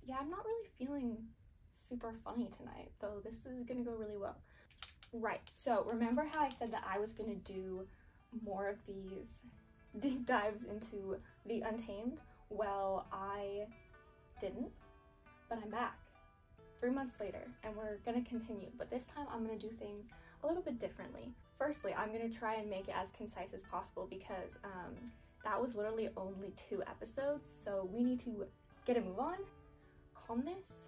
Yeah, I'm not really feeling super funny tonight, though this is gonna go really well. Right, so remember how I said that I was gonna do more of these deep dives into the Untamed? Well, I didn't, but I'm back 3 months later and we're gonna continue, but this time I'm gonna do things a little bit differently. Firstly, I'm gonna try and make it as concise as possible because that was literally only 2 episodes, so we need to get a move on. Calmness,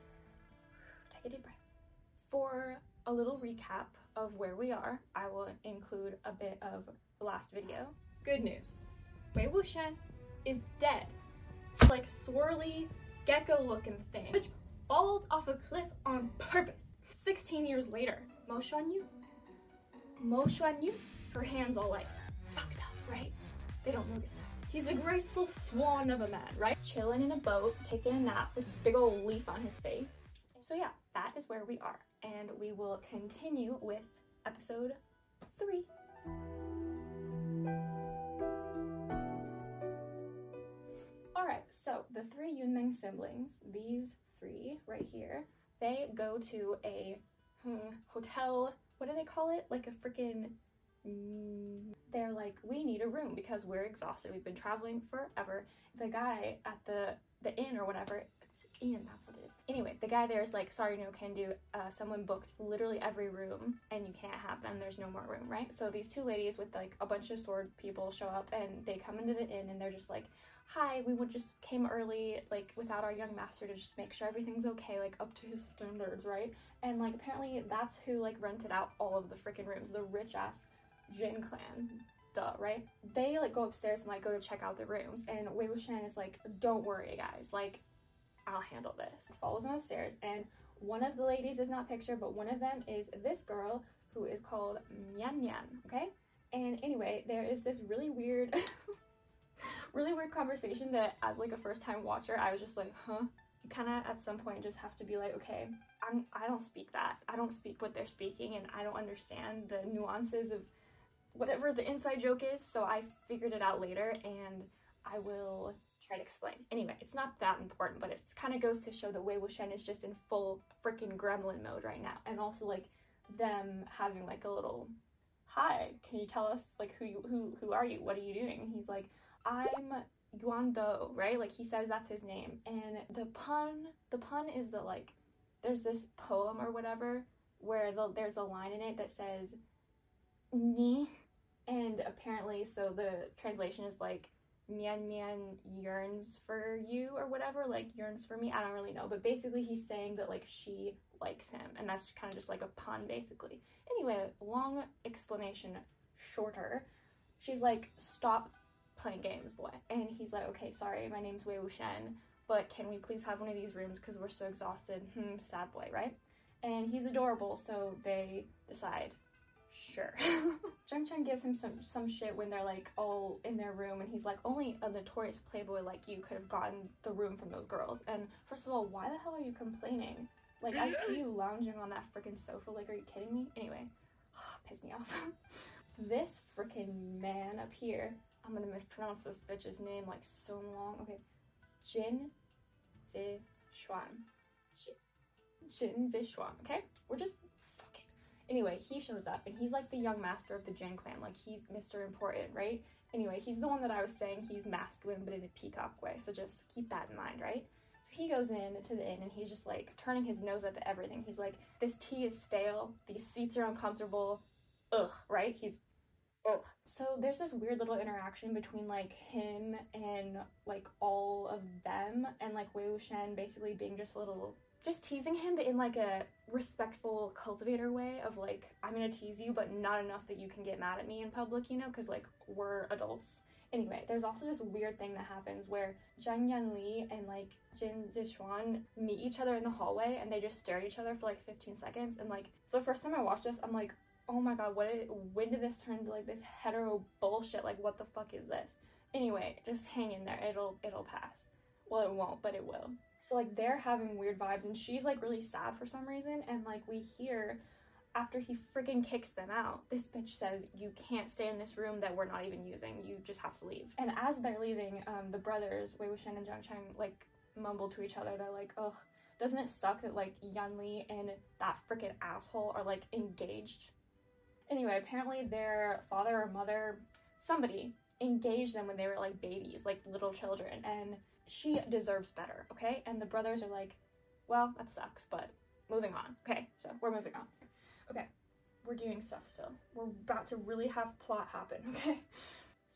take a deep breath. For a little recap of where we are, I will include a bit of the last video. Good news, Wooo is dead. It's like swirly gecko looking thing which falls off a cliff on purpose. 16 years later, Mo Xuan Yu, her hands all like fucked up, right? They don't notice that. He's a graceful swan of a man, right? Chilling in a boat, taking a nap with a big old leaf on his face. So yeah, that is where we are, and we will continue with episode 3. Alright, so the 3 Yunmeng siblings, these 3 right here, they go to a hotel, what do they call it? Like a freaking, they're like, we need a room because we're exhausted, we've been traveling forever. The guy at the inn or whatever, it's inn, that's what it is. Anyway, the guy there is like, sorry, no can do, someone booked literally every room and you can't have them, there's no more room, right? So these 2 ladies with like a bunch of sword people show up and they come into the inn and they're just like, hi, we just came early, like without our young master to just make sure everything's okay, like up to his standards, right? And like apparently that's who like rented out all of the freaking rooms, the rich ass Jin clan, duh, right? They like go upstairs and like go to check out the rooms, and Wei Wuxian is like, don't worry guys, like I'll handle this. Follows them upstairs, and one of the ladies is not pictured, but one of them is this girl who is called Mian Mian, okay? And anyway, there is this really weird really weird conversation that as like a first time watcher I was just like, huh? You kind of at some point just have to be like, okay, I don't speak that, I don't speak what they're speaking, and I don't understand the nuances of whatever the inside joke is, so I figured it out later and I will try to explain. Anyway, it's not that important, but it kind of goes to show that Wei Wuxian is just in full freaking gremlin mode right now, and also like them having like a little, hi, can you tell us like who are you, what are you doing? And he's like, I'm Yuan Do, right? Like he says that's his name, and the pun is that like there's this poem or whatever where there's a line in it that says ni, and apparently so the translation is like Mian Mian yearns for you or whatever, like yearns for me, I don't really know, but basically he's saying that like she likes him, and that's kind of just like a pun basically. Anyway, long explanation shorter, she's like, stop playing games, boy. And he's like, okay, sorry, my name's Wei Wuxian, but can we please have one of these rooms because we're so exhausted, sad boy, right? And he's adorable, so they decide, sure. Zheng Chen gives him some shit when they're like all in their room, and he's like, only a notorious playboy like you could have gotten the room from those girls. And first of all, why the hell are you complaining? Like, I see you lounging on that freaking sofa, like, are you kidding me? Anyway, piss me off. This freaking man up here, I'm gonna mispronounce this bitch's name like so long. Okay, Jin Zishuan. Jin Zishuan, okay? We're just fucking. Anyway, he shows up and he's like the young master of the Jin clan. Like he's Mr. Important, right? Anyway, he's the one that I was saying he's masculine but in a peacock way. So just keep that in mind, right? So he goes in to the inn and he's just like turning his nose up at everything. He's like, this tea is stale. These seats are uncomfortable. Ugh, right? He's ugh. So there's this weird little interaction between like him and like all of them, and like Wei Wuxian basically being just a little, just teasing him, but in like a respectful cultivator way of like, I'm gonna tease you but not enough that you can get mad at me in public, you know, because like we're adults. Anyway, there's also this weird thing that happens where Zhang Yanli and like Jin Zishuan meet each other in the hallway and they just stare at each other for like 15 seconds, and like the first time I watched this I'm like, oh my god, when did this turn to like this hetero bullshit? Like what the fuck is this? Anyway, just hang in there, it'll pass. Well, it won't, but it will. So like they're having weird vibes and she's like really sad for some reason, and like we hear after he freaking kicks them out, this bitch says, you can't stay in this room that we're not even using, you just have to leave. And as they're leaving, the brothers, Wei Wuxian and Zhang Cheng, like mumble to each other. They're like, oh, doesn't it suck that like Yunli and that freaking asshole are like engaged? Anyway, apparently their father or mother, somebody, engaged them when they were like babies, like little children, and she deserves better, okay? And the brothers are like, well, that sucks, but moving on. Okay, so we're moving on. Okay, we're doing stuff still. We're about to really have plot happen, okay?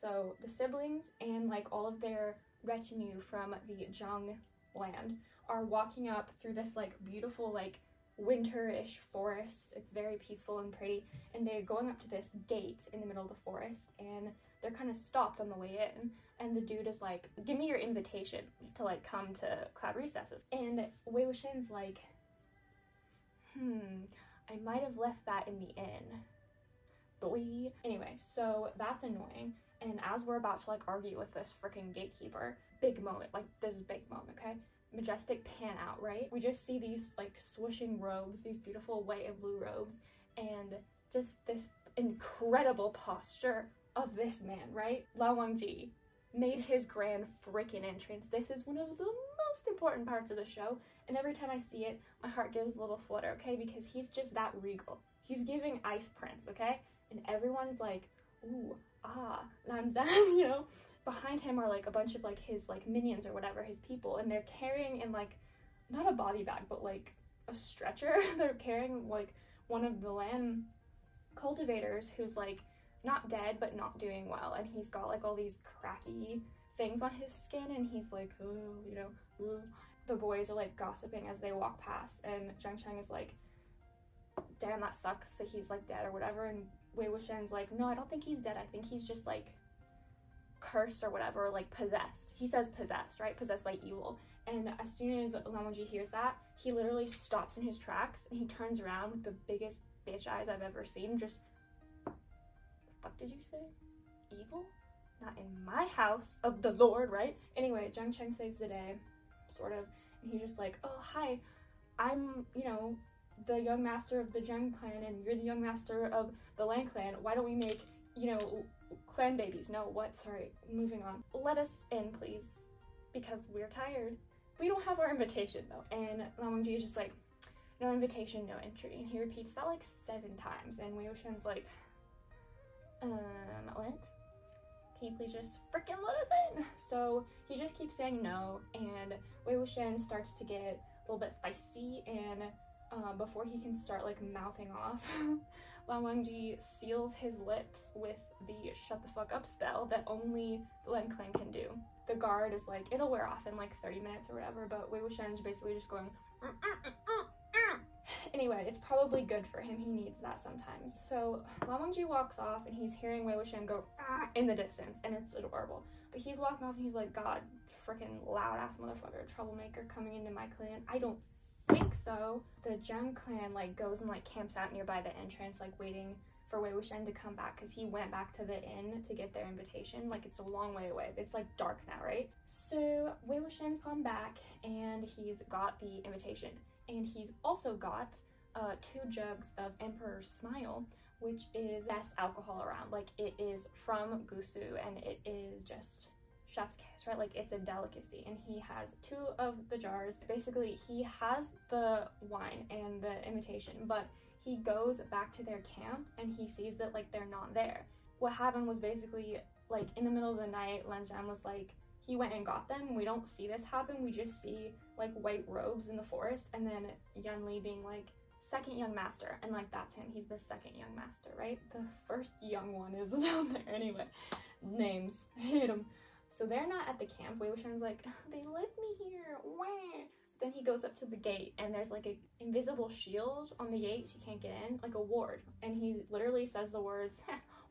So the siblings and like all of their retinue from the Zhang land are walking up through this like beautiful like winterish forest. It's very peaceful and pretty, and they're going up to this gate in the middle of the forest, and they're kind of stopped on the way in, and the dude is like, give me your invitation to like come to Cloud Recesses. And Wei Wuxian's like, I might have left that in the inn. Boy. Anyway, so that's annoying. And as we're about to like argue with this freaking gatekeeper, big moment, like this is big moment, okay? Majestic pan out, right? We just see these like swooshing robes, these beautiful white and blue robes, and just this incredible posture of this man, right? Lao Wangji made his grand freaking entrance. This is one of the most important parts of the show, and every time I see it, my heart gives a little flutter, okay? Because he's just that regal. He's giving Ice Prince, okay? And everyone's like, ooh, ah, Lanzan, you know? Behind him are like a bunch of like his like minions or whatever, his people, and they're carrying in like, not a body bag, but like a stretcher. They're carrying like one of the land cultivators who's like not dead but not doing well, and he's got like all these cracky things on his skin, and he's like, oh, you know, oh. The boys are like gossiping as they walk past, and Zhang Cheng is like, damn, that sucks that he's like dead or whatever, and Wei Wuxian's like, no, I don't think he's dead, I think he's just like cursed or whatever, like possessed. He says possessed, right? Possessed by evil. And as soon as Lao Wangji hears that, he literally stops in his tracks and he turns around with the biggest bitch eyes I've ever seen. Just, the fuck did you say? Evil? Not in my house of the Lord, right? Anyway, Zhang Cheng saves the day, sort of, and he's just like, oh, hi, I'm, you know, the young master of the Zhang clan, and you're the young master of the Lan clan. Why don't we make, you know, clan babies? No, what? Sorry, moving on. Let us in, please, because we're tired. We don't have our invitation, though. And Lao Wangji is just like, no invitation, no entry. And he repeats that like 7 times, and Wei Wuxian's like, what? Can you please just freaking let us in? So he just keeps saying no, and Wei Wuxian starts to get a little bit feisty, and before he can start like mouthing off, Lao Wangji seals his lips with the shut the fuck up spell that only the Lan clan can do. The guard is like, it'll wear off in like 30 minutes or whatever, but Wei Wuxian is basically just going, Anyway, it's probably good for him. He needs that sometimes. So Lao Wangji walks off, and he's hearing Wei Wuxian go in the distance, and it's adorable. But he's walking off, and he's like, God, freaking loud ass motherfucker, troublemaker coming into my clan. I don't think so. The Zhang clan like goes and like camps out nearby the entrance, like waiting for Wei Wuxian to come back, because he went back to the inn to get their invitation. Like, it's a long way away. It's like dark now, right? So Wei Wuxian's gone back, and he's got the invitation, and he's also got 2 jugs of Emperor's Smile, which is best alcohol around. Like, it is from Gusu, and it is just chef's kiss, right? Like, it's a delicacy, and he has 2 of the jars. Basically, he has the wine and the invitation, but he goes back to their camp, and he sees that like they're not there. What happened was basically like in the middle of the night, Lan Zhan was like, he went and got them. We don't see this happen. We just see like white robes in the forest, and then Yunli being like, second young master, and like that's him. He's the second young master, right? The first young one is down there. Anyway, names, hate him. So they're not at the camp. Wei Wuxian's like, they left me here. Wah. Then he goes up to the gate, and there's like an invisible shield on the gate so you can't get in, like a ward. And he literally says the words,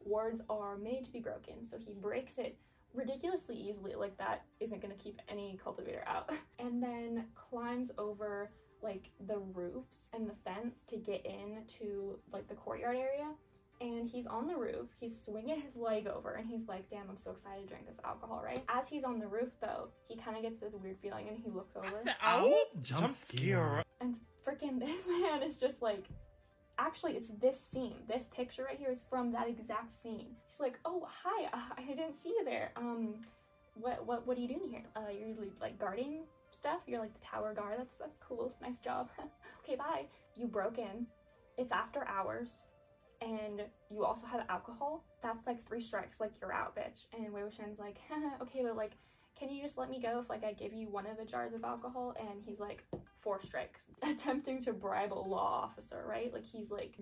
wards are made to be broken. So he breaks it ridiculously easily, like that isn't gonna keep any cultivator out. And then climbs over like the roofs and the fence to get into like the courtyard area. And he's on the roof, he's swinging his leg over, and he's like, damn, I'm so excited to drink this alcohol, right? As he's on the roof, though, he kind of gets this weird feeling, and he looks over. Ow! Jump scare. And freaking this man is just like, actually, it's this scene. This picture right here is from that exact scene. He's like, oh, hi, I didn't see you there. What are you doing here? You're like guarding stuff. You're like the tower guard. That's cool. Nice job. Okay, bye. You broke in. It's after hours. And you also have alcohol. That's like 3 strikes. Like, you're out, bitch. And Wei Wuxian's like, okay, but like, can you just let me go if like I give you one of the jars of alcohol? And he's like, 4 strikes. Attempting to bribe a law officer, right? Like, he's like,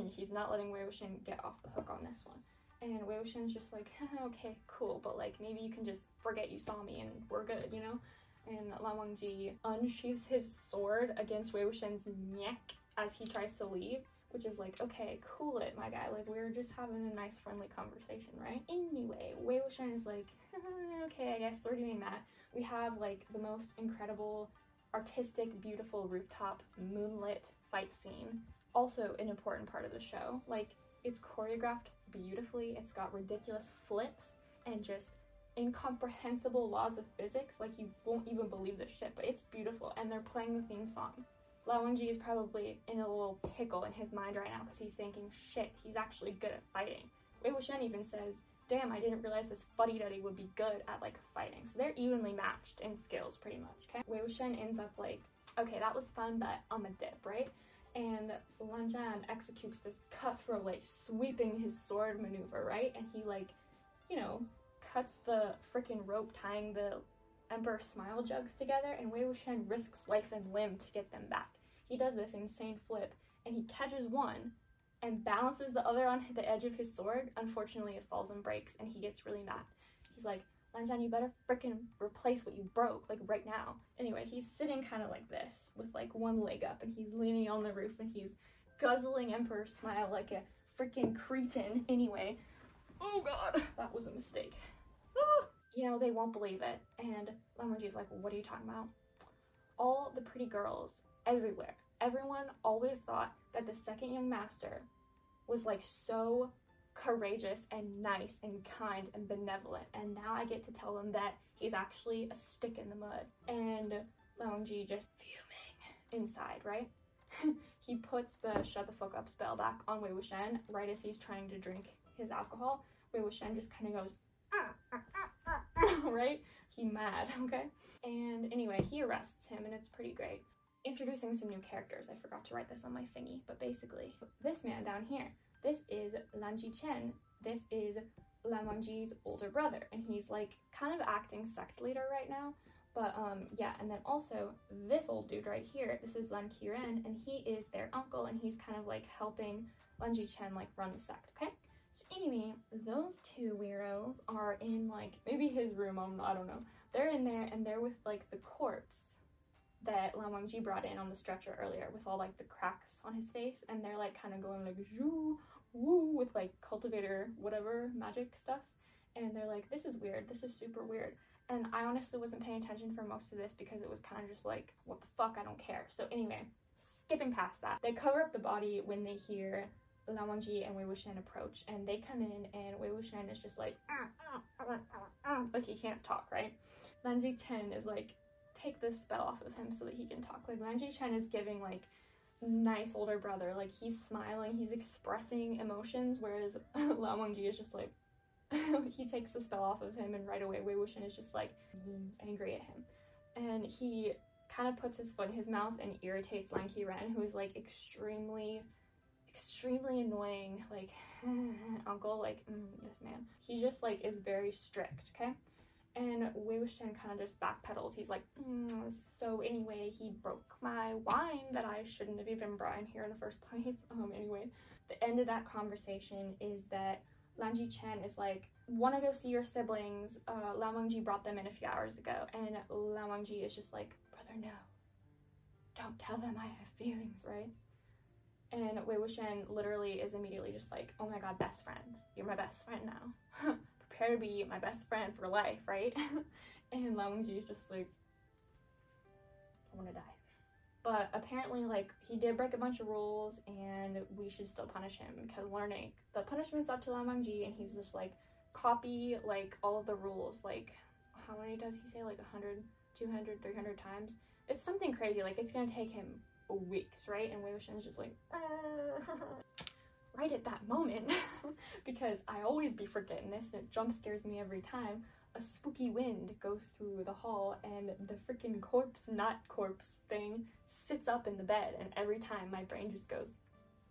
he's not letting Wei Wuxian get off the hook on this one. And Wei Wuxian's just like, okay, cool, but like, maybe you can just forget you saw me and we're good, you know? And Lan Wangji unsheaths his sword against Wei Wuxian's neck as he tries to leave, which is like, okay, cool it, my guy. Like, we're just having a nice, friendly conversation, right? Anyway, Wei Wuxian is like, okay, I guess we're doing that. We have like the most incredible, artistic, beautiful rooftop moonlit fight scene. Also an important part of the show. Like, it's choreographed beautifully. It's got ridiculous flips and just incomprehensible laws of physics. Like, you won't even believe this shit, but it's beautiful. And they're playing the theme song. Lan Wangji is probably in a little pickle in his mind right now because he's thinking, shit, he's actually good at fighting. Wei Wuxian even says, damn, I didn't realize this fuddy-duddy would be good at like fighting. So they're evenly matched in skills pretty much, okay? Wei Wuxian ends up like, okay, that was fun, but I'm a dip, right? And Lan Zhan executes this cutthroat, like, sweeping his sword maneuver, right? And he, like, you know, cuts the freaking rope tying the Emperor Smile jugs together, and Wei Wuxian risks life and limb to get them back. He does this insane flip, and he catches one and balances the other on the edge of his sword. Unfortunately, it falls and breaks, and he gets really mad. He's like, Lan Zhan, you better freaking replace what you broke, like, right now. Anyway, he's sitting kind of like this, with, like, one leg up, and he's leaning on the roof, and he's guzzling Emperor Smile like a freaking cretin. Anyway, oh god, that was a mistake. Ah! You know, they won't believe it, and Lan Wangji's like, what are you talking about? All the pretty girls, everywhere, everyone always thought that the second young master was, like, so courageous and nice and kind and benevolent, and now I get to tell them that he's actually a stick in the mud. And Lan Wangji just fuming inside, right? He puts the shut the fuck up spell back on Wei Wuxian right as he's trying to drink his alcohol. Wei Wuxian just kind of goes, right? He mad, okay? And anyway, he arrests him, and it's pretty great. Introducing some new characters. I forgot to write this on my thingy, but basically, this man down here, this is Lan Chen. This is Lan Wangji's older brother, and he's like kind of acting sect leader right now. But yeah, and then also this old dude right here, this is Lan Qiren, and he is their uncle, and he's kind of like helping Lan Chen like run the sect, okay? So anyway, those two weirdos are in like maybe his room, I don't know. They're in there, and they're with like the corpse that Lan Wangji brought in on the stretcher earlier with all like the cracks on his face, and they're like kind of going like zhoo woo with like cultivator whatever magic stuff, and they're like, this is weird, this is super weird. And I honestly wasn't paying attention for most of this because it was kind of just like, what the fuck, I don't care. So anyway, skipping past that, they cover up the body when they hear Lan Wangji and Wei Wuxian approach, and they come in, and Wei Wuxian is just like he can't talk, right? Lan Chen is like, take this spell off of him so that he can talk. Like, Lan Chen is giving like nice older brother, like he's smiling, he's expressing emotions, whereas Lan Wangji is just like he takes the spell off of him, and right away Wei Wuxian is just like angry at him, and he kind of puts his foot in his mouth and irritates Lan Qiren, who is like extremely annoying, like uncle, like this man. He just like is very strict, okay? And Wei Wuxian kind of just backpedals. He's like, so anyway, he broke my wine that I shouldn't have even brought in here in the first place. Anyway, the end of that conversation is that Lan Chen is like, want to go see your siblings? Lan Wangji brought them in a few hours ago. And Lan Wangji is just like, brother, no. Don't tell them I have feelings, right? And Wei Wuxian literally is immediately just like, oh my god, best friend. You're my best friend now. Prepare to be my best friend for life, right? And Lan Wangji is just like, I want to die. But apparently, like, he did break a bunch of rules, and we should still punish him, because learning the punishment's up to Lan Wangji, and he's just like, copy like all of the rules. Like, how many does he say? Like 100, 200, 300 times? It's something crazy. Like, it's gonna take him weeks, right? And Wei Wuxian is just like right at that moment because I always be forgetting this, and it jump scares me every time. a spooky wind goes through the hall and the freaking corpse, not corpse thing sits up in the bed, and every time my brain just goes,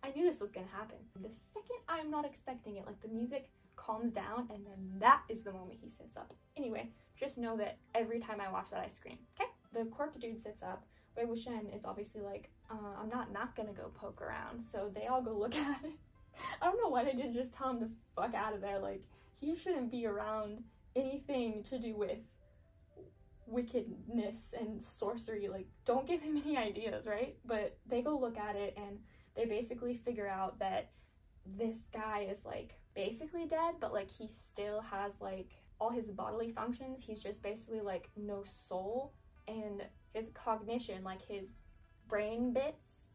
I knew this was gonna happen. The second I'm not expecting it, like the music calms down and then that is the moment he sits up. Anyway, just know that every time I watch that I scream, okay? The corpse dude sits up. Wei Wuxian is obviously like, I'm not gonna go poke around, so they all go look at it. I don't know why they didn't just tell him to fuck out of there, like, he shouldn't be around anything to do with wickedness and sorcery, like, don't give him any ideas, right? But they go look at it and they basically figure out that this guy is, like, basically dead, but, like, he still has, like, all his bodily functions. He's just basically, like, no soul, and his cognition, like, his brain bits,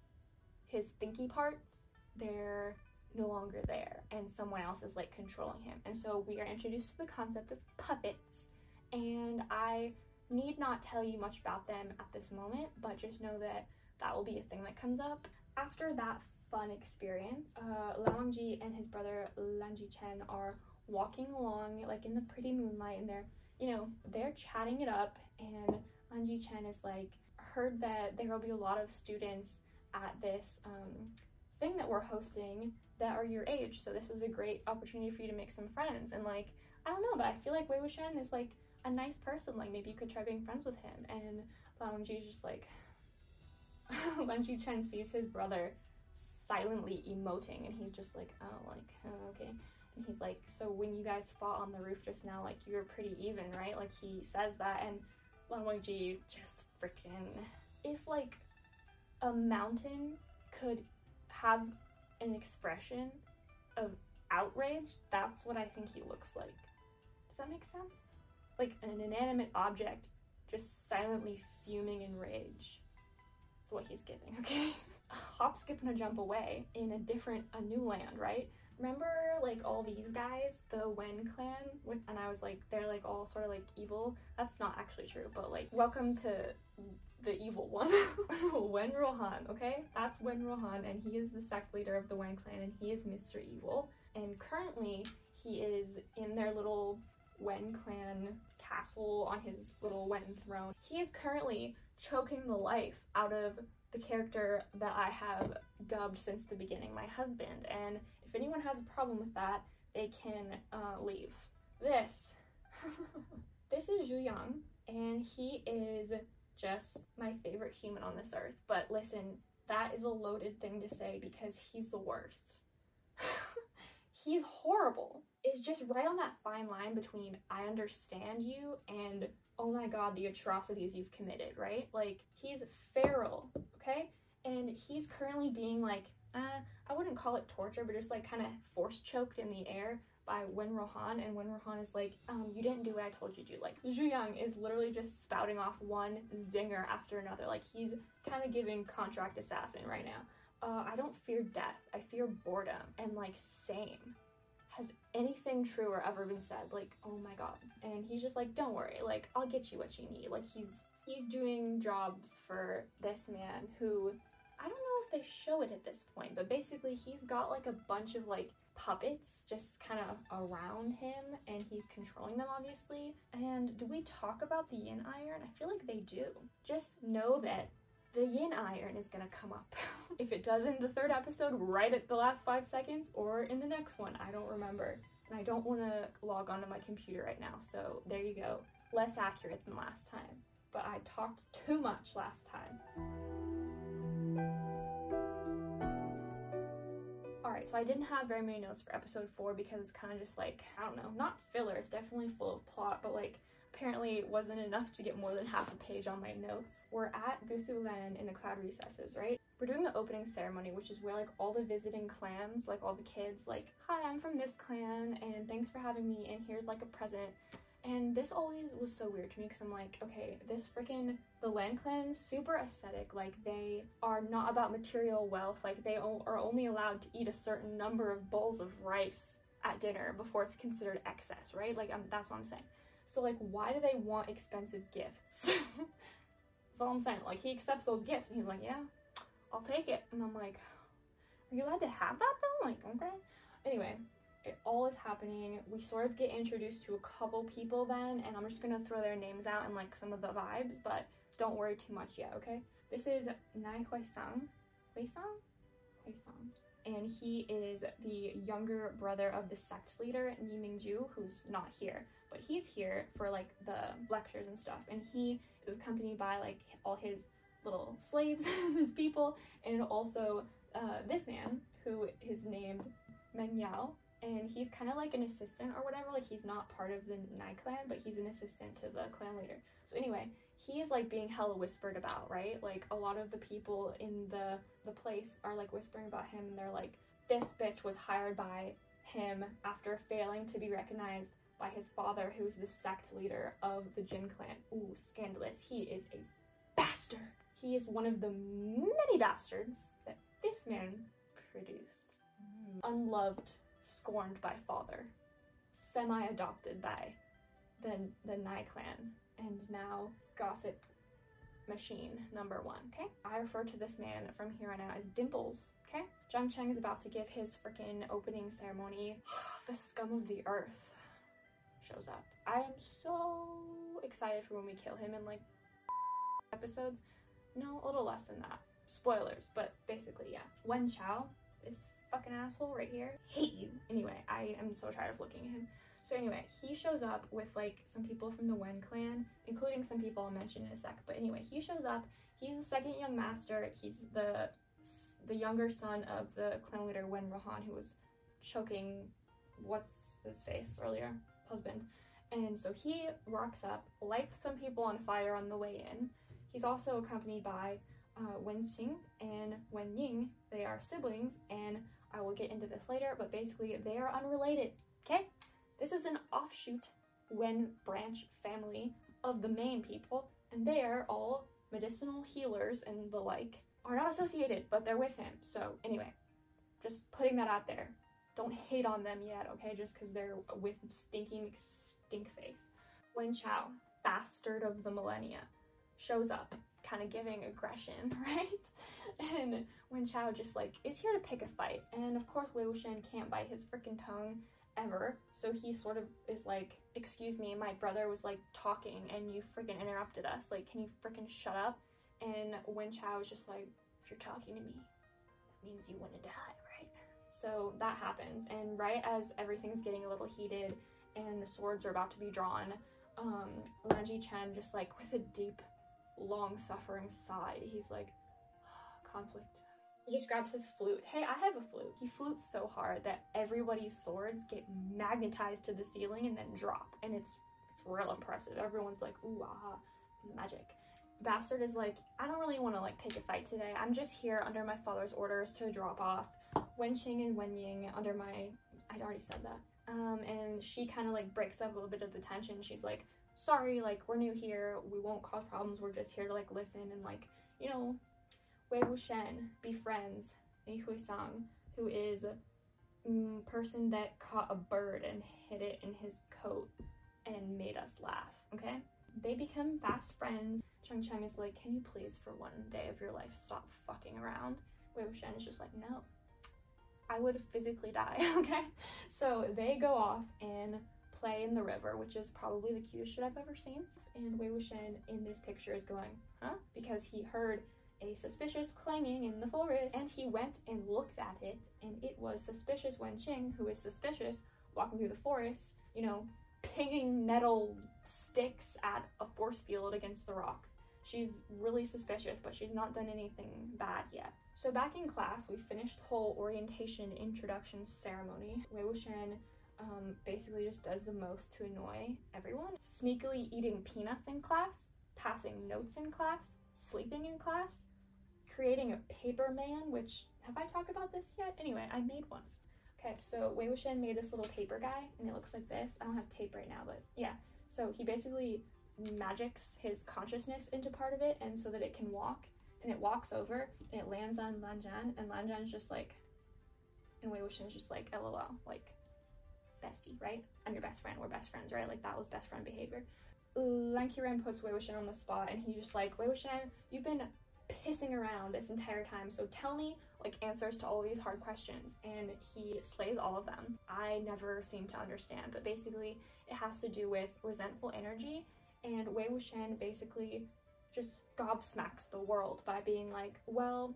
his thinky parts, they're no longer there, and someone else is, like, controlling him. And so we are introduced to the concept of puppets, and I need not tell you much about them at this moment, but just know that that will be a thing that comes up. After that fun experience, Laoji and his brother Lanji Chen are walking along, like, in the pretty moonlight, and they're, you know, they're chatting it up, and Lanji Chen is like, heard that there will be a lot of students at this thing that we're hosting that are your age, so this is a great opportunity for you to make some friends. And, like, I don't know, but I feel like Wei Wuxian is, like, a nice person, like, maybe you could try being friends with him. And Laoji is just like, Lanji Chen sees his brother silently emoting, and he's just like, oh, like, oh, okay. And he's like, so when you guys fought on the roof just now, like, you were pretty even, right? Like, he says that, and Laoji just freaking, if, like, a mountain could have an expression of outrage, that's what I think he looks like. Does that make sense? Like an inanimate object just silently fuming in rage. That's what he's giving, okay? Hop, skip, and a jump away in a new land, right? Remember, like, all these guys, the Wen clan, and I was like, they're, like, all sort of, like, evil. That's not actually true, but, like, welcome to the evil one. Wen Rohan, okay? That's Wen Rohan, and he is the sect leader of the Wen clan, and he is Mr. Evil. And currently, he is in their little Wen clan castle on his little Wen throne. He is currently choking the life out of the character that I have dubbed since the beginning, my husband. And if anyone has a problem with that, they can leave. This is Zhu Yang, and he is just my favorite human on this earth. But listen, that is a loaded thing to say because he's the worst. He's horrible. It's just right on that fine line between I understand you and oh my god, the atrocities you've committed, right? Like, he's feral, okay? And he's currently being, like, I wouldn't call it torture, but just, like, kind of force choked in the air by Wen Rohan, and Wen Rohan is like, you didn't do what I told you to do. Like, Zhu Yang is literally just spouting off one zinger after another. Like, he's kind of giving contract assassin right now. I don't fear death, I fear boredom. And, like, same. Has anything truer ever been said? Like, oh my god. And he's just like, don't worry, like, I'll get you what you need. Like, he's doing jobs for this man who, I don't know if they show it at this point, but basically he's got, like, a bunch of, like, puppets just kind of around him, and he's controlling them, obviously. And do we talk about the yin iron? I feel like they do. Just know that the yin iron is gonna come up. If it does in the third episode, right at the last 5 seconds, or in the next one, I don't remember. And I don't want to log onto my computer right now, so there you go. Less accurate than last time. But I talked too much last time. Alright, so I didn't have very many notes for episode 4 because it's kind of just like, I don't know, not filler, it's definitely full of plot, but, like, apparently it wasn't enough to get more than half a page on my notes. We're at Gusulan in the Cloud Recesses, right? We're doing the opening ceremony, which is where, like, all the visiting clans, like, all the kids, like, hi, I'm from this clan, and thanks for having me, and here's, like, a present. And this always was so weird to me, because I'm like, okay, this freaking, the Lan clan, super aesthetic, like, they are not about material wealth, like, they are only allowed to eat a certain number of bowls of rice at dinner before it's considered excess, right? Like, that's what I'm saying. So, like, why do they want expensive gifts? That's all I'm saying. Like, he accepts those gifts, and he's like, yeah, I'll take it. And I'm like, are you allowed to have that, though? Like, okay. Anyway, it all is happening. We sort of get introduced to a couple people then, and I'm just gonna throw their names out and like some of the vibes, but don't worry too much yet, okay? This is Nai Huisang, and he is the younger brother of the sect leader, Ni Mingju, who's not here, but he's here for like the lectures and stuff, and he is accompanied by like all his little slaves, his people, and also this man who is named Meng Yao, and he's kind of like an assistant or whatever, like he's not part of the Nai clan, but he's an assistant to the clan leader. So anyway, he is like being hella whispered about, right? Like a lot of the people in the place are like whispering about him, and they're like, this bitch was hired by him after failing to be recognized by his father, who's the sect leader of the Jin clan. Ooh, scandalous. He is a bastard. He is one of the many bastards that this man produced. Unloved, scorned by father, semi-adopted by the Nai clan, and now gossip machine number one, okay? I refer to this man from here on out as Dimples, okay? Zhang Cheng is about to give his freaking opening ceremony. The scum of the earth shows up. I am so excited for when we kill him in like episodes. No, a little less than that. Spoilers, but basically, yeah. Wen Chao, this fucking asshole right here, hate you. Anyway, I am so tired of looking at him. So anyway, he shows up with like some people from the Wen clan, including some people I'll mention in a sec. But anyway, he shows up. He's the second young master. He's the younger son of the clan leader Wen Rohan, who was choking what's his face earlier, husband. And so he rocks up, lights some people on fire on the way in. He's also accompanied by Wen Xing and Wen Ying. They are siblings, and I will get into this later, but basically they are unrelated, okay? This is an offshoot Wen branch family of the main people, and they are all medicinal healers and the like, are not associated, but they're with him. So anyway, just putting that out there. Don't hate on them yet, okay? Just because they're with stinking stink face. Wen Chao, bastard of the millennia, shows up, kind of giving aggression, right? And Wen Chao just like is here to pick a fight, and of course Wei Wuxian can't bite his freaking tongue ever, so he sort of is like, excuse me, my brother was like talking and you freaking interrupted us, like can you freaking shut up? And Wen Chao is just like, if you're talking to me, that means you want to die, right? So that happens, and right as everything's getting a little heated and the swords are about to be drawn, Lan Chen just like with a deep long-suffering sigh, he's like, conflict. He just grabs his flute. Hey, I have a flute. He flutes so hard that everybody's swords get magnetized to the ceiling and then drop, and it's real impressive. Everyone's like, ooh, aha, magic. Bastard is like, I don't really want to like pick a fight today. I'm just here under my father's orders to drop off Wen Qing and Wen Ying under my, I'd already said that. And she kind of like breaks up a little bit of the tension. She's like, sorry, like we're new here, we won't cause problems, we're just here to like listen and like, you know, Wei Wuxian befriends Ni Huisang, who is a person that caught a bird and hid it in his coat and made us laugh, okay? They become fast friends. Cheng is like, can you please for one day of your life stop fucking around? Wei Wuxian is just like, no, I would physically die, okay? So they go off and play in the river, which is probably the cutest shit I've ever seen. And Wei Wuxian in this picture is going, huh? Because he heard a suspicious clanging in the forest, and he went and looked at it, and it was suspicious Wen Qing, who is suspicious, walking through the forest, you know, pinging metal sticks at a force field against the rocks. She's really suspicious, but she's not done anything bad yet. So back in class, we finished the whole orientation introduction ceremony. Wei Wuxian basically just does the most to annoy everyone. Sneakily eating peanuts in class, passing notes in class, sleeping in class, creating a paper man, which, have I talked about this yet? Anyway, I made one. Okay, so Wei Wuxian made this little paper guy, and it looks like this. I don't have tape right now, but yeah. So he basically magics his consciousness into part of it, and so that it can walk, and it walks over, and it lands on Lan Zhan, and Lan Zhan's just like, and Wei Wuxian's just like, LOL, like, bestie, right? I'm your best friend, we're best friends, right? Like, that was best friend behavior. Lan Qiren puts Wei Wuxian on the spot, and he's just like, Wei Wuxian, you've been pissing around this entire time, so tell me like answers to all these hard questions, and he slays all of them. I never seem to understand, but basically it has to do with resentful energy, and Wei Wuxian basically just gobsmacks the world by being like, well,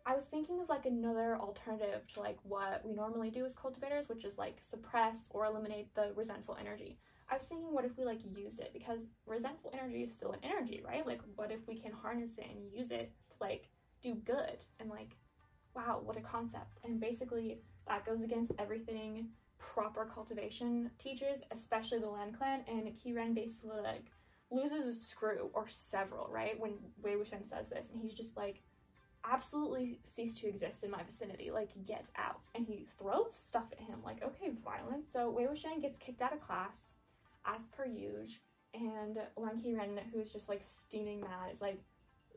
I was thinking of like another alternative to like what we normally do as cultivators, which is like suppress or eliminate the resentful energy. I was thinking, what if we like used it, because resentful energy is still an energy, right? Like what if we can harness it and use it to like do good, and like, wow, what a concept. And basically that goes against everything proper cultivation teaches, especially the Land Clan, and Qiren basically like loses a screw or several, right, when Wei Wuxian says this, and he's just like, absolutely cease to exist in my vicinity, like get out. And he throws stuff at him, like, okay, violence. So Wei Wuxian gets kicked out of class as per usual, and Lan Qiren, who's just like steaming mad, is like,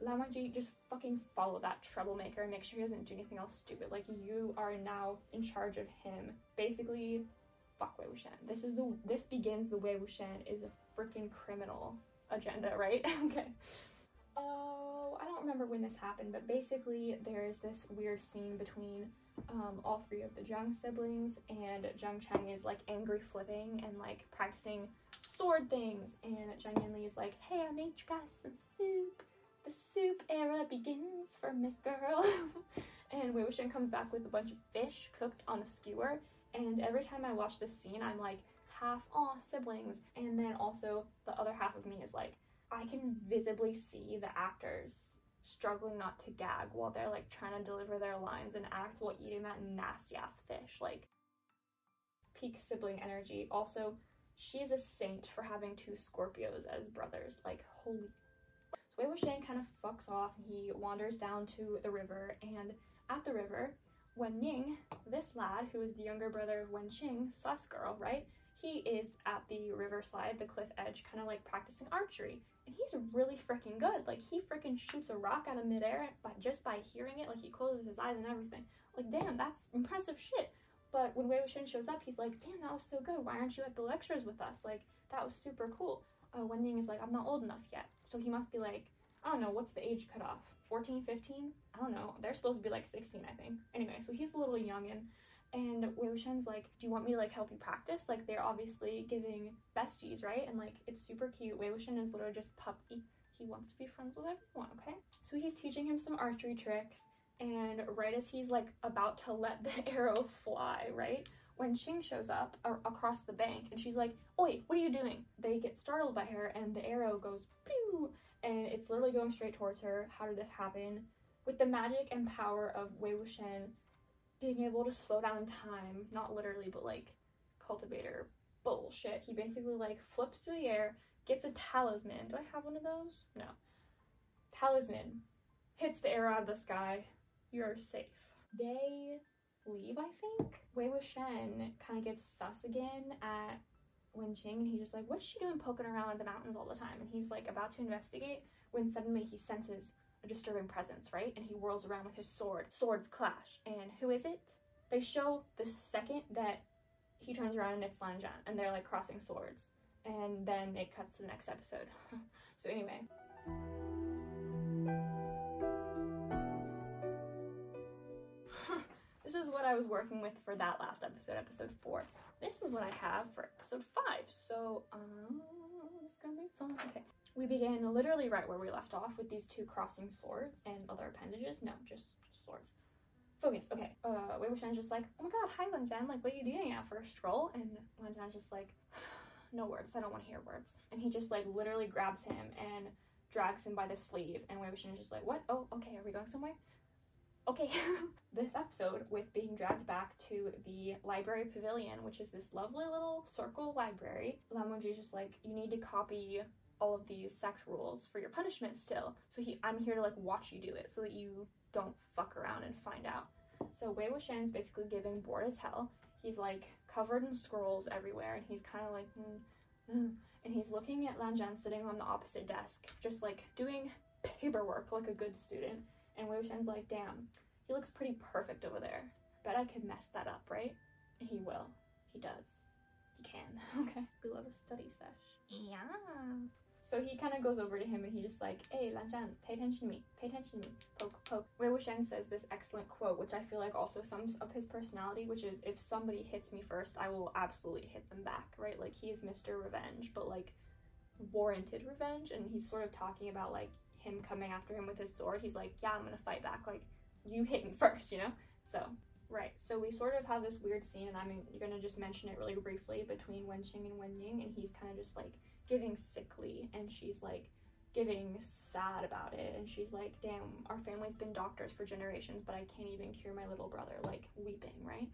Lan Wangji, just fucking follow that troublemaker and make sure he doesn't do anything else stupid. Like, you are now in charge of him. Basically, fuck Wei Wuxian. This begins the Wei Wuxian is a freaking criminal agenda, right? Okay. Oh, I don't remember when this happened, but basically there's this weird scene between all three of the Zhang siblings, and Zhang Cheng is like angry flipping and like practicing sword things, and Zhang Yanli is like, hey, I made you guys some soup. The soup era begins for Miss Girl. And Wei Wuxian comes back with a bunch of fish cooked on a skewer, and every time I watch this scene, I'm like, half aw siblings, and then also the other half of me is like, I can visibly see the actors struggling not to gag while they're like trying to deliver their lines and act while eating that nasty ass fish. Like, peak sibling energy. Also, she's a saint for having two Scorpios as brothers. Like, holy. So Wei Wuxian kind of fucks off, and he wanders down to the river, and at the river, Wen Ning, this lad who is the younger brother of Wen Qing, sus girl, right? He is at the riverside, the cliff edge, kind of like practicing archery. And he's really freaking good. Like, he freaking shoots a rock out of midair just by hearing it. Like, he closes his eyes and everything. Like, damn, that's impressive shit. But when Wei Wuxian shows up, he's like, damn, that was so good. Why aren't you at the lectures with us? Like, that was super cool. Wen Ning is like, I'm not old enough yet. So he must be like, I don't know, what's the age cutoff? 14, 15? I don't know. They're supposed to be like 16, I think. Anyway, so he's a little youngin'. And Wei Wuxian's like, do you want me to like help you practice? Like, they're obviously giving besties, right? And like, it's super cute. Wei Wuxian is literally just puppy. He wants to be friends with everyone, okay? So he's teaching him some archery tricks, and right as he's like about to let the arrow fly, right, when Qing shows up across the bank, and she's like, oi, what are you doing? They get startled by her, and the arrow goes pew, and it's literally going straight towards her. How did this happen? With the magic and power of Wei Wuxian being able to slow down time, not literally, but like cultivator bullshit. He basically like flips through the air, gets a talisman. Do I have one of those? No. Talisman. Hits the arrow out of the sky. You're safe. They leave, I think. Wei Wuxian kind of gets sus again at Wen Qing, and he's just like, what's she doing poking around in the mountains all the time? And he's like about to investigate when suddenly he senses a disturbing presence, right? And he whirls around with his sword. Swords clash. And who is it? They show the second that he turns around and it's Lan Zhan, and they're like crossing swords. And then it cuts to the next episode. So anyway. This is what I was working with for that last episode, episode 4. This is what I have for episode 5. So, it's gonna be fun. Okay. We began literally right where we left off with these two crossing swords and other appendages. No, just swords. Focus. Okay. Wei Wuxian's just like, oh my god, hi Lan Zhan. Like, what are you doing at first roll? And Lan Zhan's just like, no words. I don't want to hear words. And he just like literally grabs him and drags him by the sleeve. And Wei Wuxian is just like, what? Oh, okay. Are we going somewhere? Okay. This episode with being dragged back to the library pavilion, which is this lovely little circle library. Lan Wangji is just like, you need to copy all of these sect rules for your punishment still. So I'm here to like watch you do it so that you don't fuck around and find out. So Wei Wuxian's basically giving bored as hell. He's like covered in scrolls everywhere, and he's kind of like, and he's looking at Lan Zhan sitting on the opposite desk, just like doing paperwork like a good student. And Wei Wuxian's like, damn, he looks pretty perfect over there. Bet I could mess that up, right? And he will. He does. He can. Okay. We love a study sesh. Yeah. So he kind of goes over to him and he's just like, hey, Lanzhan, pay attention to me, pay attention to me, poke, poke. Wei Wuxian says this excellent quote, which I feel like also sums up his personality, which is, if somebody hits me first, I will absolutely hit them back, right? Like, he is Mr. Revenge, but like warranted revenge. And he's sort of talking about like him coming after him with his sword. He's like, yeah, I'm gonna fight back, like, you hit me first, you know? So, right, so we sort of have this weird scene, and I'm gonna just mention it really briefly, between Wenqing and Wenying, and he's kind of just like giving sickly, and she's like giving sad about it, and she's like, damn, our family's been doctors for generations, but I can't even cure my little brother, like weeping, right?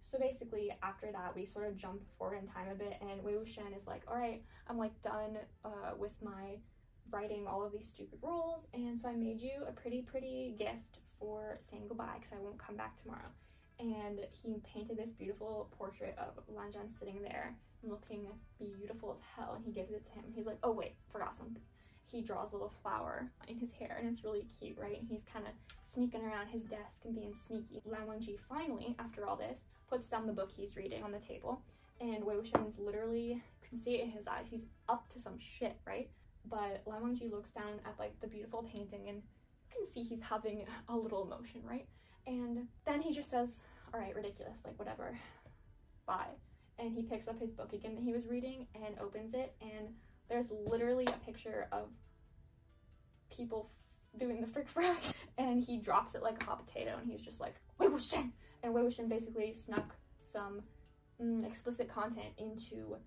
So basically after that we sort of jump forward in time a bit, and Wei Wuxian is like, all right, I'm like done with my writing all of these stupid rules, and so I made you a pretty gift for saying goodbye because I won't come back tomorrow. And he painted this beautiful portrait of Lanzhan sitting there looking beautiful as hell, and he gives it to him. He's like, oh wait, forgot something. He draws a little flower in his hair, and it's really cute, right? And he's kind of sneaking around his desk and being sneaky. Lan Wangji finally, after all this, puts down the book he's reading on the table, and Wei Wuxian's literally, you can see it in his eyes, he's up to some shit, right? But Lan Wangji looks down at like the beautiful painting, and you can see he's having a little emotion, right? And then he just says, all right, ridiculous, like whatever, bye. And he picks up his book again that he was reading and opens it, and there's literally a picture of people doing the frick frack, and he drops it like a hot potato, and he's just like, Wei Wuxian! And Wei Wuxian basically snuck some explicit content into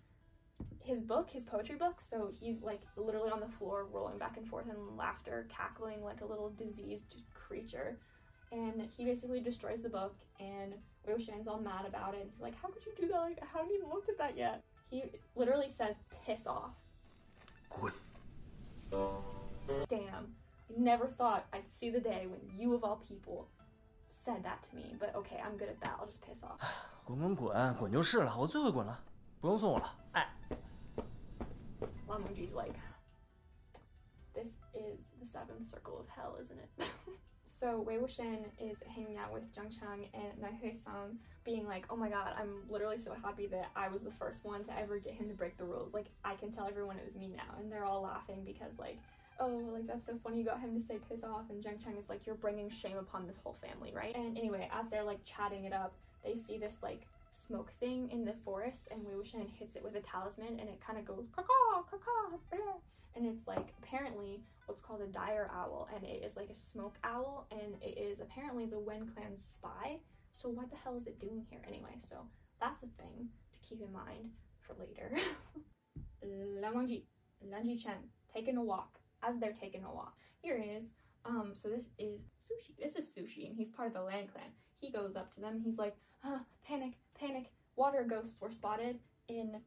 his book, his poetry book, so he's like literally on the floor rolling back and forth in laughter, cackling like a little diseased creature. And he basically destroys the book, and Wei Wuxian's all mad about it. He's like, how could you do that? Like, I haven't even looked at that yet. He literally says, piss off. Good. Damn. I never thought I'd see the day when you of all people said that to me, but okay, I'm good at that. I'll just piss off. 滚滚滚，滚就是了，我最会滚了，不用送我了，哎。Lan Wangji's like, this is the seventh circle of hell, isn't it? So Wei Wuxian is hanging out with Zhang Chang and Nai Hui-san, being like, oh my god, I'm literally so happy that I was the first one to ever get him to break the rules. Like, I can tell everyone it was me now. And they're all laughing because like, oh, like that's so funny, you got him to say piss off. And Zhang Chang is like, you're bringing shame upon this whole family, right? And anyway, as they're like chatting it up, they see this like smoke thing in the forest, and Wei Wuxian hits it with a talisman, and it kind of goes caw-caw, caw-caw, bear. And it's like apparently what's called a dire owl, and it is like a smoke owl, and it is apparently the Wen clan's spy. So what the hell is it doing here anyway? So that's a thing to keep in mind for later. Lan Wangji, Lan Jichen taking a walk. As they're taking a walk, here he is. So this is sushi. This is sushi, and he's part of the Lan clan. He goes up to them, and he's like, panic, panic, water ghosts were spotted in,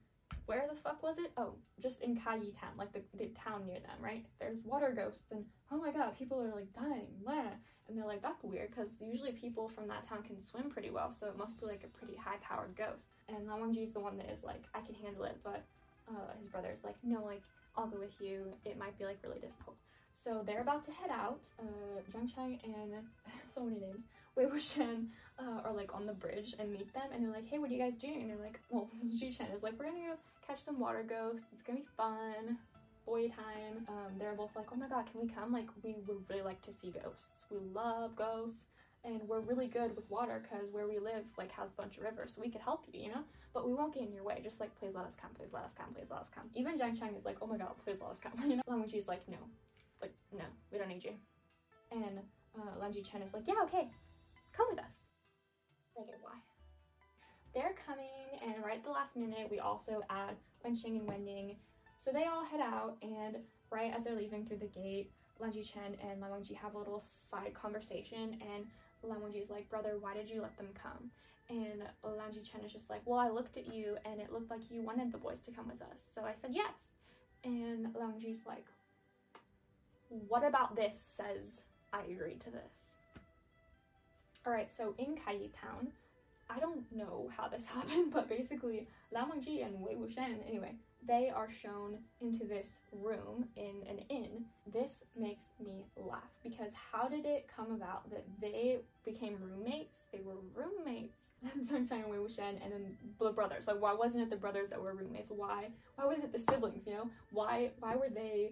where the fuck was it? Oh, just in Kayi town, like the town near them, right? There's water ghosts, and oh my god, people are like dying, blah. And they're like, that's weird, because usually people from that town can swim pretty well, so it must be like a pretty high-powered ghost. And Lan Wangji's the one that is like, I can handle it, but his brother's like, no, like, I'll go with you, it might be like really difficult. So they're about to head out. Zhang Chang and so many names, Wei Wuxian are like on the bridge and meet them, and they're like, hey, what are you guys doing? And they're like, well, Jichen is like, we're gonna go catch some water ghosts, it's gonna be fun, boy time. They're both like, oh my god, can we come? Like, we would really like to see ghosts. We love ghosts, and we're really good with water because where we live like has a bunch of rivers, so we could help you, you know? But we won't get in your way, just like, please let us come, please let us come, please let us come. Even Zhang Chang is like, oh my god, please let us come, you know? Lan Wangji's like, no, we don't need you. And Lan Jichen is like, yeah, okay, come with us. I get why. They're coming, and right at the last minute, we also add Wenqing and Wenying. So they all head out, and right as they're leaving through the gate, Lan Jichen and Lan Wangji have a little side conversation, and Lan Wangji is like, brother, why did you let them come? And Lan Jichen is just like, well, I looked at you, and it looked like you wanted the boys to come with us, so I said yes. And Lan Wangji's like, what about this says I agreed to this? Alright, so in Kayi town, I don't know how this happened, but basically Lao Mengji and Wei Wuxian, anyway, they are shown into this room in an inn. This makes me laugh because how did it come about that they became roommates? They were roommates. Zhang Shang and Wei Wuxian, and then the brothers. Like, why wasn't it the brothers that were roommates? Why was it the siblings, you know? Why were they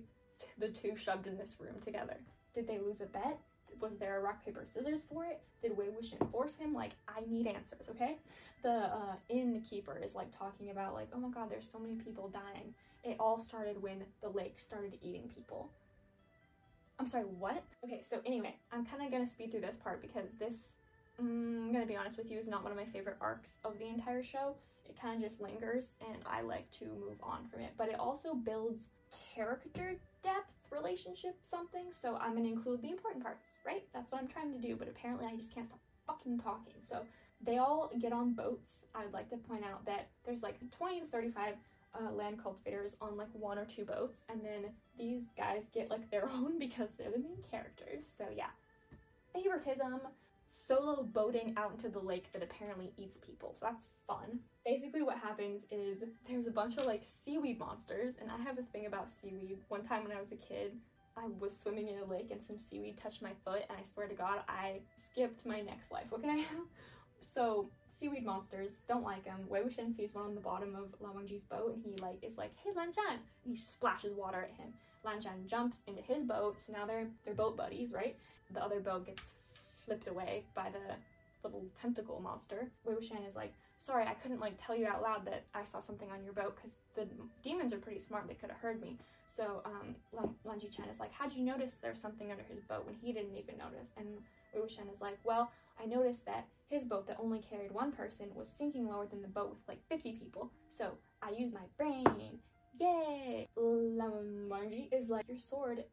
the two shoved in this room together? Did they lose a bet? Was there a rock, paper, scissors for it? Did Wei Wuxian force him? Like, I need answers, okay? The innkeeper is like talking about like, oh my god, there's so many people dying. It all started when the lake started eating people. I'm sorry, what? Okay, so anyway, I'm kind of gonna speed through this part because this, I'm gonna be honest with you, is not one of my favorite arcs of the entire show. It kind of just lingers and I like to move on from it, but it also builds character depth, relationship, something, so I'm gonna include the important parts, right? That's what I'm trying to do, but apparently I just can't stop fucking talking. So they all get on boats. I'd like to point out that there's like 20 to 35 land cultivators on like 1 or 2 boats, and then these guys get like their own because they're the main characters. So yeah, favoritism. Solo boating out into the lake that apparently eats people, so that's fun. Basically what happens is there's a bunch of like seaweed monsters, and I have a thing about seaweed. One time when I was a kid, I was swimming in a lake and some seaweed touched my foot, and I swear to god I skipped my next life, okay? So seaweed monsters, don't like them. Wei Wuxian sees one on the bottom of Lao Mengji's boat, and he like is like, hey Lanzhan, and he splashes water at him. Lanzhan jumps into his boat, so now they're boat buddies, right? The other boat gets flipped away by the little tentacle monster. Wei Wuxian is like, sorry, I couldn't like tell you out loud that I saw something on your boat because the demons are pretty smart, they could have heard me. So Lan Ji-chan is like, how'd you notice there's something under his boat when he didn't even notice? And Wei Wuxian is like, well, I noticed that his boat that only carried 1 person was sinking lower than the boat with like 50 people, so I used my brain. Yay! Lan Wangji is like, your sword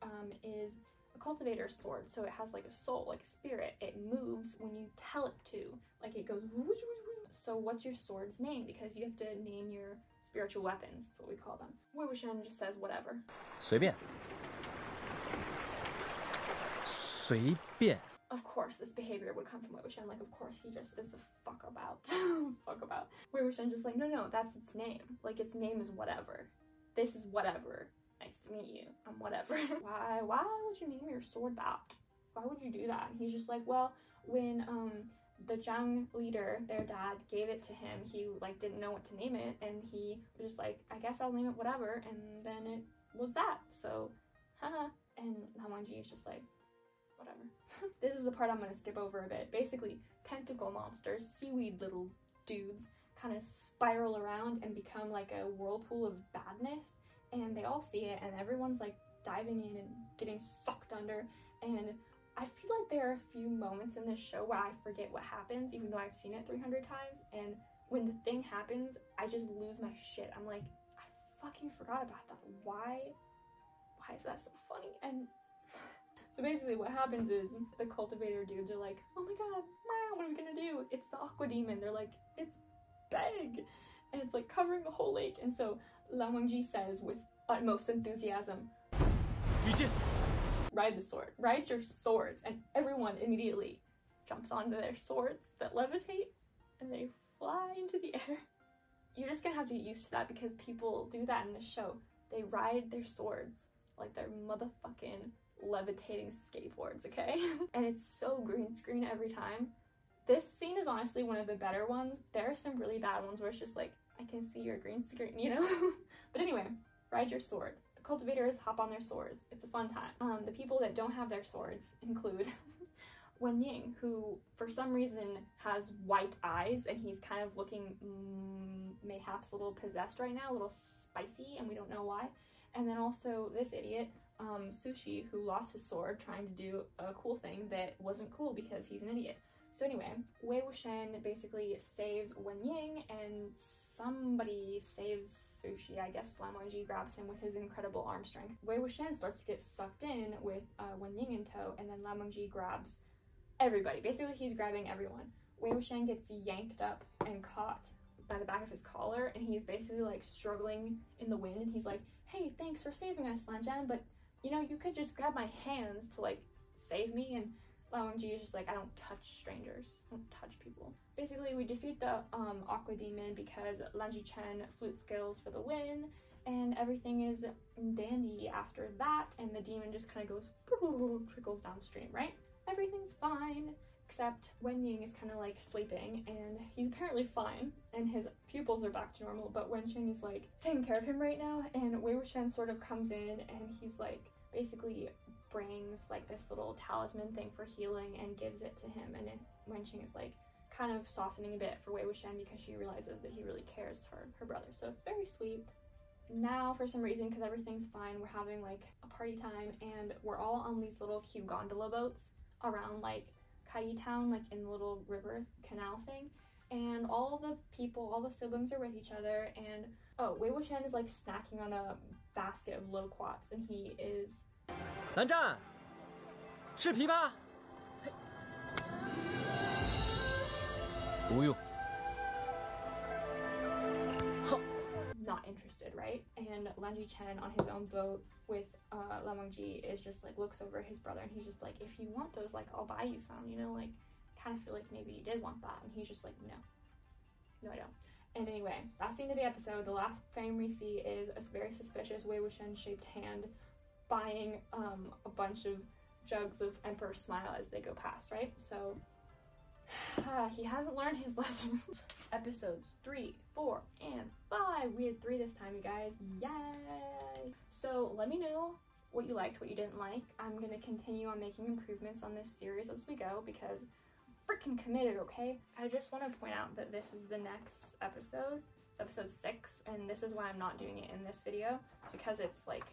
is a cultivator's sword, so it has like a soul, like a spirit. It moves when you tell it to, like it goes whoosh, whoosh, whoosh. So what's your sword's name? Because you have to name your spiritual weapons. That's what we call them. Wei Wuxian just says whatever. 随便。随便。 Of course, this behavior would come from Wei Wuxian. Like, of course, he just is a fuck about. Fuck about. Wei Wuxian just like, no, that's its name. Like, its name is whatever. This is whatever. Nice to meet you. I'm whatever. Why would you name your sword that? Why would you do that? And he's just like, well, when the Zhang leader, their dad, gave it to him, he like didn't know what to name it, and he was just like, I guess I'll name it whatever, and then it was that. So, haha. And Lan Wangji is just like, whatever. This is the part I'm gonna skip over a bit. Basically, tentacle monsters, seaweed little dudes, kind of spiral around and become like a whirlpool of badness, and they all see it, and everyone's like diving in and getting sucked under. And I feel like there are a few moments in this show where I forget what happens, even though I've seen it 300 times, and when the thing happens, I just lose my shit. I'm like, I fucking forgot about that. Why is that so funny? And so basically what happens is the cultivator dudes are like, oh my god, what are we gonna do? It's the aqua demon. They're like, it's big, and it's like covering the whole lake. And so Lan Wangji says with utmost enthusiasm, ride the sword, ride your swords, and everyone immediately jumps onto their swords that levitate and they fly into the air. You're just gonna have to get used to that because people do that in the show. They ride their swords like they're motherfucking levitating skateboards, okay? And it's so green screen every time. This scene is honestly one of the better ones. There are some really bad ones where it's just like, I can see your green screen, you know? But anyway, ride your sword. The cultivators hop on their swords. It's a fun time. The people that don't have their swords include Wen Ying, who for some reason has white eyes, and he's kind of looking mayhaps a little possessed right now, a little spicy, and we don't know why. And then also this idiot, Sushi, who lost his sword trying to do a cool thing that wasn't cool because he's an idiot. So anyway, Wei Wuxian basically saves Wen Ying, and somebody saves Sushi. I guess Lan Wangji grabs him with his incredible arm strength. Wei Wuxian starts to get sucked in with Wen Ying in tow, and then Lan Wangji grabs everybody. Basically, he's grabbing everyone. Wei Wuxian gets yanked up and caught by the back of his collar, and he's basically like struggling in the wind, and he's like, hey, thanks for saving us, Lanzhan, but you know, you could just grab my hands to like save me. And Wang-ji is just like, I don't touch strangers. I don't touch people. Basically, we defeat the Aqua Demon because Lanji Chen flute skills for the win, and everything is dandy after that, and the demon just kind of goes, trickles downstream, right? Everything's fine, except Wen Ying is kind of like sleeping, and he's apparently fine, and his pupils are back to normal, but Wen Qing is like taking care of him right now, and Wei Wuxian sort of comes in, and he's like basically brings like this little talisman thing for healing and gives it to him, and Wen Qing is like kind of softening a bit for Wei Wuxian because she realizes that he really cares for her brother, so it's very sweet. Now, for some reason, because everything's fine, we're having like a party time, and we're all on these little cute gondola boats around like Kai Town, like in the little river canal thing, and all the people, all the siblings are with each other, and oh, Wei Wuxian is like snacking on a basket of loquats, and he is 蓝湛，是琵琶。不用。 not interested, right? And Lanji Chen on his own boat with Lan Wangji is just like looks over at his brother, and he's just like, if you want those, like I'll buy you some, you know, like kind of feel like maybe you did want that, and he's just like, no I don't. And anyway, that's the end of the episode. The last frame we see is a very suspicious Wei Wuxian shaped hand buying a bunch of jugs of Emperor Smile as they go past, right? So he hasn't learned his lesson. Episodes 3, 4, and 5. We had 3 this time, you guys. Yay! So let me know what you liked, what you didn't like. I'm gonna continue on making improvements on this series as we go because I'm freaking committed, okay? I just want to point out that this is the next episode. It's episode 6, and this is why I'm not doing it in this video. It's because it's like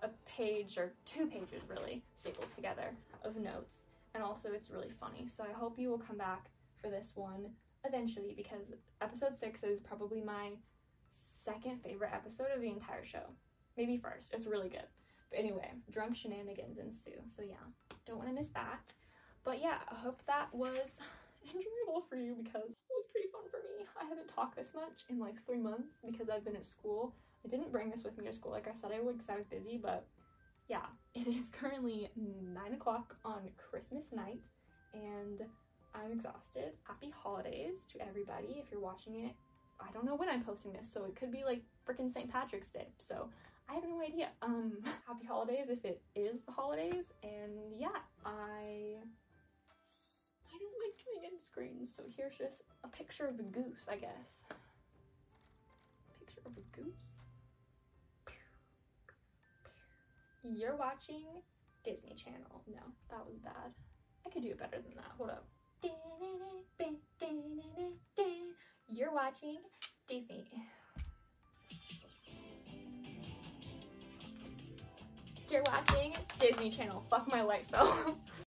a page or 2 pages really stapled together of notes, and also it's really funny. So I hope you will come back for this one eventually, because episode 6 is probably my second favorite episode of the entire show. Maybe first. It's really good. But anyway, drunk shenanigans ensue. So yeah, don't want to miss that. But yeah, I hope that was enjoyable for you because it was pretty fun for me. I haven't talked this much in like 3 months because I've been at school. I didn't bring this with me to school like I said I would because I was busy, but yeah, it is currently 9 o'clock on Christmas night, and I'm exhausted. Happy holidays to everybody if you're watching it. I don't know when I'm posting this, so it could be like freaking St. Patrick's Day, so I have no idea. Happy holidays if it is the holidays, and yeah, I don't like doing end screens, so here's just a picture of a goose, I guess. Picture of a goose? You're watching Disney Channel. No, that was bad. I could do it better than that. Hold up. You're watching Disney. You're watching Disney Channel. Fuck my life though.